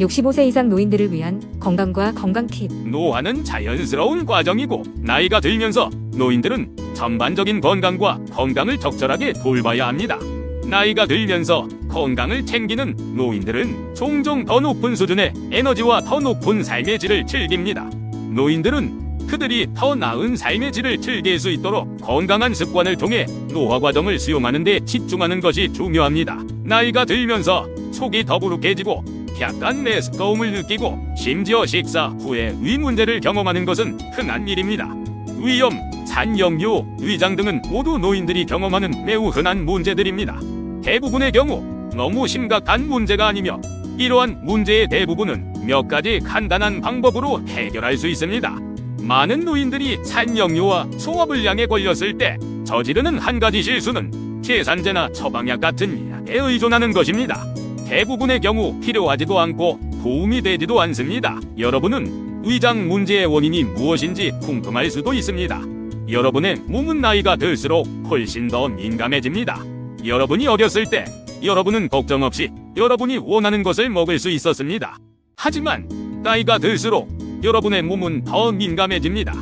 65세 이상 노인들을 위한 건강과 건강 팁. 노화는 자연스러운 과정이고 나이가 들면서 노인들은 전반적인 건강과 건강을 적절하게 돌봐야 합니다. 나이가 들면서 건강을 챙기는 노인들은 종종 더 높은 수준의 에너지와 더 높은 삶의 질을 즐깁니다. 노인들은 그들이 더 나은 삶의 질을 즐길 수 있도록 건강한 습관을 통해 노화 과정을 수용하는 데 집중하는 것이 중요합니다. 나이가 들면서 속이 더부룩해지고 약간 메스꺼움을 느끼고 심지어 식사 후에 위 문제를 경험하는 것은 흔한 일입니다. 위염, 잔영유, 위장 등은 모두 노인들이 경험하는 매우 흔한 문제들입니다. 대부분의 경우 너무 심각한 문제가 아니며 이러한 문제의 대부분은 몇 가지 간단한 방법으로 해결할 수 있습니다. 많은 노인들이 잔영유와 소화불량에 걸렸을 때 저지르는 한 가지 실수는 계산제나 처방약 같은 약에 의존하는 것입니다. 대부분의 경우 필요하지도 않고 도움이 되지도 않습니다. 여러분은 위장 문제의 원인이 무엇인지 궁금할 수도 있습니다. 여러분의 몸은 나이가 들수록 훨씬 더 민감해집니다. 여러분이 어렸을 때 여러분은 걱정 없이 여러분이 원하는 것을 먹을 수 있었습니다. 하지만 나이가 들수록 여러분의 몸은 더 민감해집니다.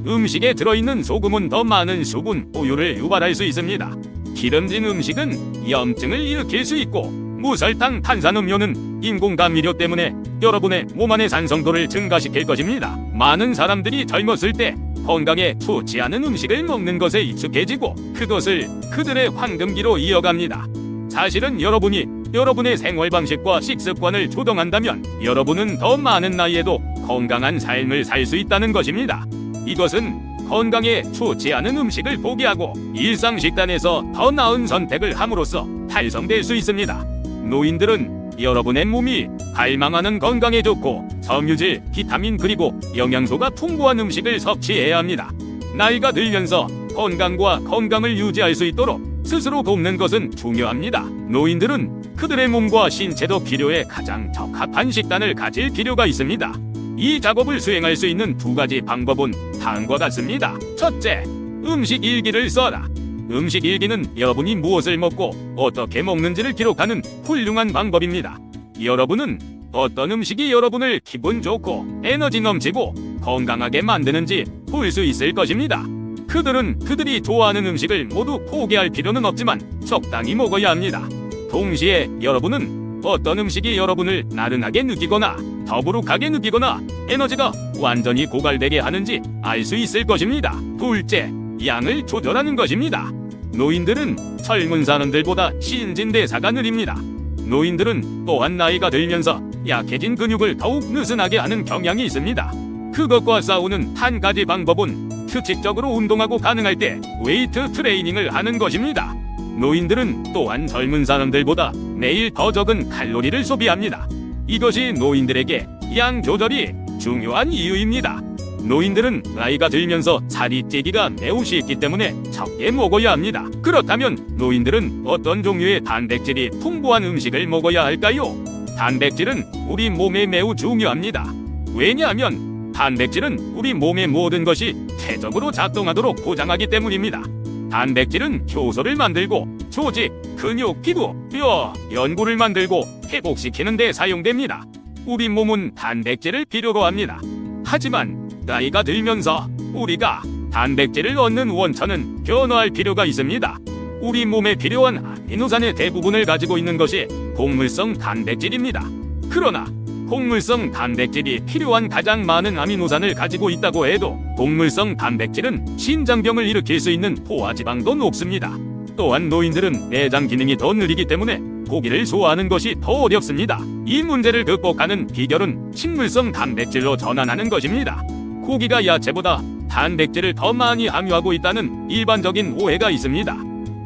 음식에 들어있는 소금은 더 많은 수분, 오유를 유발할 수 있습니다. 기름진 음식은 염증을 일으킬 수 있고 무설탕 탄산음료는 인공감미료 때문에 여러분의 몸 안의 산성도를 증가시킬 것입니다. 많은 사람들이 젊었을 때 건강에 좋지 않은 음식을 먹는 것에 익숙해지고 그것을 그들의 황금기로 이어갑니다. 사실은 여러분이 여러분의 생활 방식과 식습관을 조정한다면 여러분은 더 많은 나이에도 건강한 삶을 살 수 있다는 것입니다. 이것은 건강에 좋지 않은 음식을 포기하고 일상 식단에서 더 나은 선택을 함으로써 달성될 수 있습니다. 노인들은 여러분의 몸이 갈망하는 건강에 좋고 섬유질, 비타민 그리고 영양소가 풍부한 음식을 섭취해야 합니다. 나이가 들면서 건강과 건강을 유지할 수 있도록 스스로 돕는 것은 중요합니다. 노인들은 그들의 몸과 신체도 필요에 가장 적합한 식단을 가질 필요가 있습니다. 이 작업을 수행할 수 있는 두 가지 방법은 다음과 같습니다. 첫째, 음식 일기를 써라. 음식 일기는 여러분이 무엇을 먹고 어떻게 먹는지를 기록하는 훌륭한 방법입니다. 여러분은 어떤 음식이 여러분을 기분 좋고 에너지 넘치고 건강하게 만드는지 볼 수 있을 것입니다. 그들이 좋아하는 음식을 모두 포기할 필요는 없지만 적당히 먹어야 합니다. 동시에 여러분은 어떤 음식이 여러분을 나른하게 느끼거나 더부룩하게 느끼거나 에너지가 완전히 고갈되게 하는지 알 수 있을 것입니다. 둘째, 양을 조절하는 것입니다. 노인들은 젊은 사람들보다 신진대사가 느립니다. 노인들은 또한 나이가 들면서 약해진 근육을 더욱 느슨하게 하는 경향이 있습니다. 그것과 싸우는 한 가지 방법은 규칙적으로 운동하고 가능할 때 웨이트 트레이닝을 하는 것입니다. 노인들은 또한 젊은 사람들보다 매일 더 적은 칼로리를 소비합니다. 이것이 노인들에게 양 조절이 중요한 이유입니다. 노인들은 나이가 들면서 살이 찌기가 매우 쉽기 때문에 적게 먹어야 합니다. 그렇다면 노인들은 어떤 종류의 단백질이 풍부한 음식을 먹어야 할까요? 단백질은 우리 몸에 매우 중요합니다. 왜냐하면 단백질은 우리 몸의 모든 것이 최적으로 작동하도록 보장하기 때문입니다. 단백질은 효소를 만들고 조직, 근육, 피부, 뼈, 연골을 만들고 회복시키는 데 사용됩니다. 우리 몸은 단백질을 필요로 합니다. 하지만 나이가 들면서 우리가 단백질을 얻는 원천은 변화할 필요가 있습니다. 우리 몸에 필요한 아미노산의 대부분을 가지고 있는 것이 곡물성 단백질입니다. 그러나 곡물성 단백질이 필요한 가장 많은 아미노산을 가지고 있다고 해도 곡물성 단백질은 심장병을 일으킬 수 있는 포화지방도 높습니다. 또한 노인들은 내장 기능이 더 느리기 때문에 고기를 소화하는 것이 더 어렵습니다. 이 문제를 극복하는 비결은 식물성 단백질로 전환하는 것입니다. 고기가 야채보다 단백질을 더 많이 함유하고 있다는 일반적인 오해가 있습니다.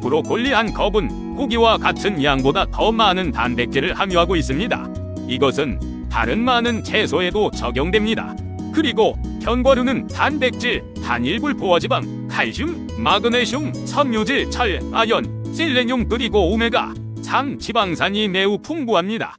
브로콜리 한 컵은 고기와 같은 양보다 더 많은 단백질을 함유하고 있습니다. 이것은 다른 많은 채소에도 적용됩니다. 그리고 견과류는 단백질, 단일불포화지방, 칼슘, 마그네슘, 섬유질, 철, 아연, 셀레늄 그리고 오메가 3 지방산이 매우 풍부합니다.